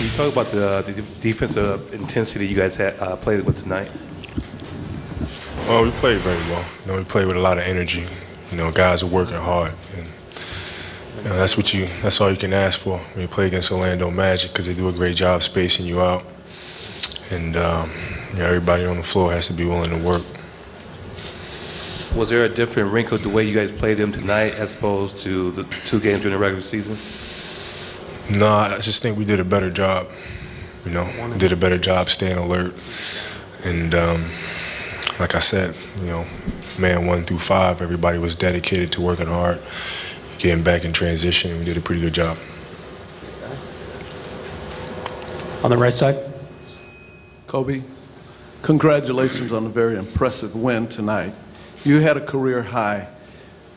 Can you talk about the defensive intensity you guys had played with tonight? Well, we played very well. We played with a lot of energy. Guys are working hard, and that's all you can ask for when you play against Orlando Magic, because they do a great job spacing you out, and everybody on the floor has to be willing to work. Was there a different wrinkle the way you guys played them tonight as opposed to the 2 games during the regular season? No, I just think we did a better job. Did a better job staying alert, and like I said, man 1 through 5, everybody was dedicated to working hard, getting back in transition, and we did a pretty good job. On the right side. Kobe, congratulations on a very impressive win tonight. You had a career high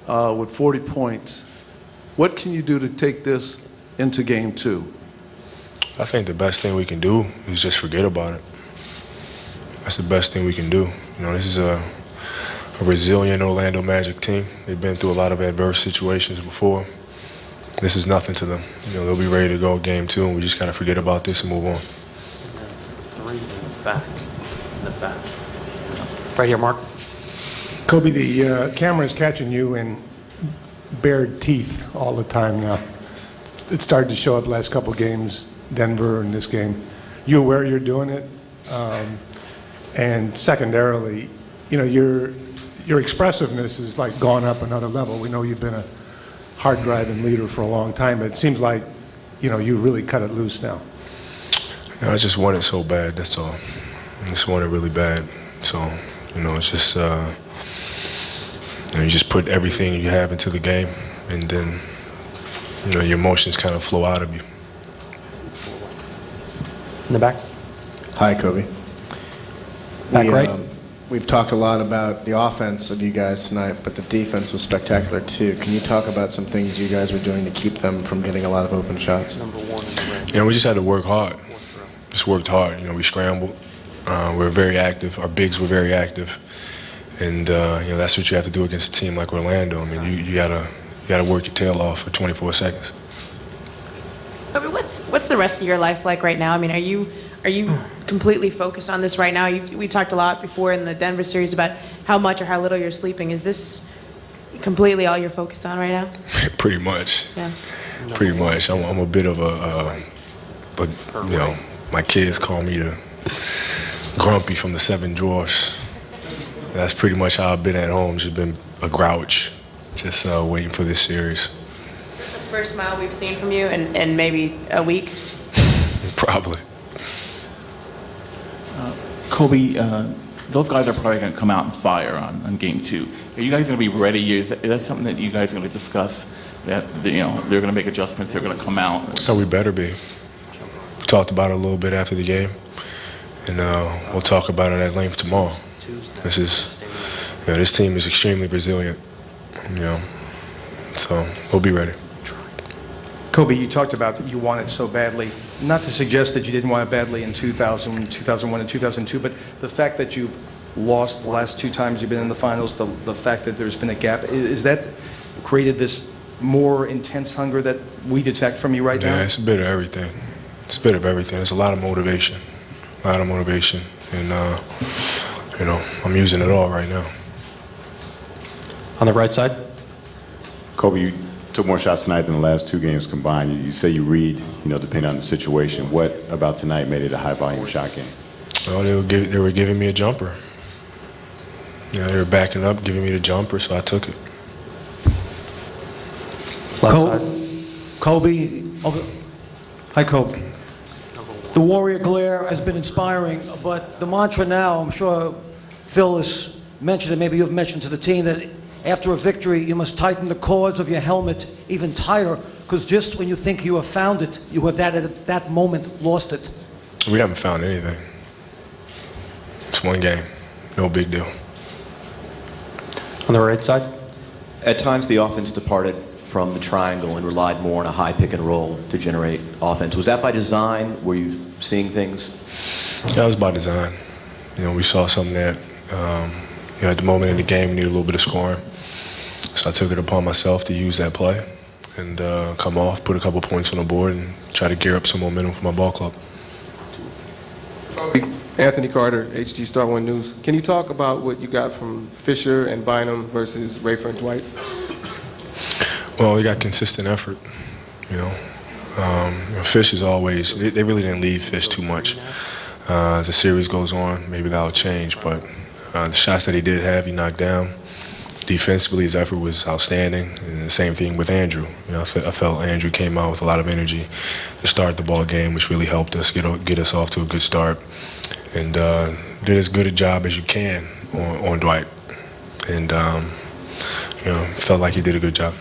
with 40 points. What can you do to take this into Game 2? I think the best thing we can do is just forget about it. That's the best thing we can do. This is a resilient Orlando Magic team. They've been through a lot of adverse situations before. This is nothing to them. They'll be ready to go Game 2, and we just got to forget about this and move on. In the back. Right here, Mark. Kobe, the camera is catching you in bared teeth all the time now. It started to show up last couple games, Denver and this game. You aware you're doing it? And secondarily, your expressiveness is like gone up another level. We know you've been a hard driving leader for a long time, but it seems like, you really cut it loose now. I just want it so bad, that's all. I just want it really bad. So, it's just, you just put everything you have into the game, and then, your emotions kind of flow out of you. In the back. Hi, Kobe. Back right. We've talked a lot about the offense of you guys tonight, but the defense was spectacular too. Can you talk about some things you guys were doing to keep them from getting a lot of open shots? We just had to work hard. Just worked hard. We scrambled. We were very active. Our bigs were very active, and that's what you have to do against a team like Orlando. I mean, you gotta work your tail off for 24 seconds. Kobe, what's the rest of your life like right now? I mean, are you completely focused on this right now? We talked a lot before in the Denver series about how much or how little you're sleeping. Is this completely all you're focused on right now? Pretty much. Yeah. Pretty much. I'm a bit of my kids call me the grumpy from the 7 dwarfs. That's pretty much how I've been at home. Just been a grouch, just waiting for this series. The first smile we've seen from you in maybe a week. Probably. Kobe, those guys are probably going to come out and fire on Game 2. Are you guys going to be ready? Is that something that you guys are going to discuss? That they're going to make adjustments. They're going to come out. So we better be. We talked about it a little bit after the game, and we'll talk about it at length tomorrow. This team is extremely resilient. So we'll be ready. Kobe, you talked about you want it so badly. Not to suggest that you didn't want it badly in 2000, 2001, and 2002, but the fact that you've lost the last 2 times you've been in the finals, the fact that there's been a gap, is that created this more intense hunger that we detect from you right now? Yeah, it's a bit of everything. It's a bit of everything. It's a lot of motivation. And, I'm using it all right now. On the right side. Kobe, you took more shots tonight than the last 2 games combined. You say you read, depending on the situation. What about tonight made it a high-volume shot game? Well, they were giving me a jumper. They were backing up, giving me the jumper, so I took it. Kobe. Hi, Kobe. The Warrior Glare has been inspiring, but the mantra now, I'm sure Phil has mentioned it, maybe you've mentioned to the team, that after a victory, you must tighten the cords of your helmet even tighter, because just when you think you have found it, you have at that moment lost it. We haven't found anything. It's 1 game. No big deal. On the right side. At times, the offense departed from the triangle and relied more on a high pick and roll to generate offense. Was that by design? Were you seeing things? That was by design. We saw something that, at the moment in the game, we needed a little bit of scoring. So I took it upon myself to use that play. and come off, put a couple points on the board, and try to gear up some momentum for my ball club. Anthony Carter, HG Star One News. Can you talk about what you got from Fisher and Bynum versus Rafer and Dwight? Well, we got consistent effort, you know. Fish is always, they really didn't leave Fish too much. As the series goes on, maybe that'll change, but the shots that he did have, he knocked down. Defensively, his effort was outstanding, and the same thing with Andrew. You know, I felt Andrew came out with a lot of energy to start the ball game, which really helped us get us off to a good start, and did as good a job as you can on Dwight, and you know, felt like he did a good job.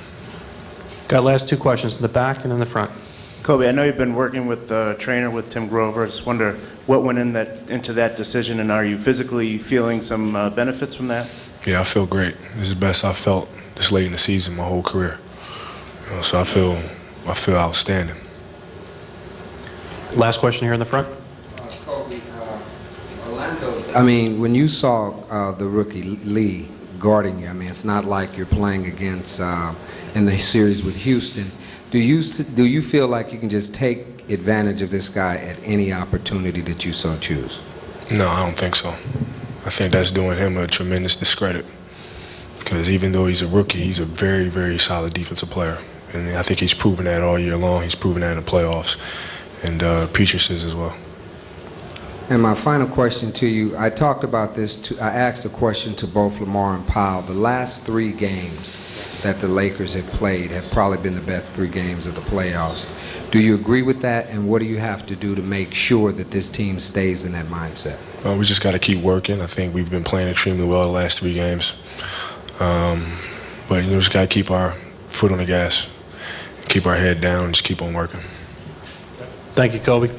Got last two questions in the back and in the front. Kobe, I know you've been working with the trainer, with Tim Grover. I just wonder what went into that decision, and are you physically feeling some benefits from that? Yeah, I feel great. This is the best I've felt this late in the season, my whole career. You know, so I feel outstanding. Last question here in the front. Kobe, Orlando. I mean, when you saw the rookie Lee guarding you, I mean, it's not like you're playing against in the series with Houston. Do you feel like you can just take advantage of this guy at any opportunity that you so choose? No, I don't think so. I think that's doing him a tremendous discredit, because even though he's a rookie, he's a very, very solid defensive player. And I think he's proven that all year long. He's proven that in the playoffs. And Petrus as well. And my final question to you, I talked about this, I asked a question to both Lamar and Powell. The last 3 games that the Lakers have played have probably been the best 3 games of the playoffs. Do you agree with that, and what do you have to do to make sure that this team stays in that mindset? We just got to keep working. I think we've been playing extremely well the last 3 games. But, you know, just got to keep our foot on the gas, keep our head down, and just keep on working. Thank you, Kobe.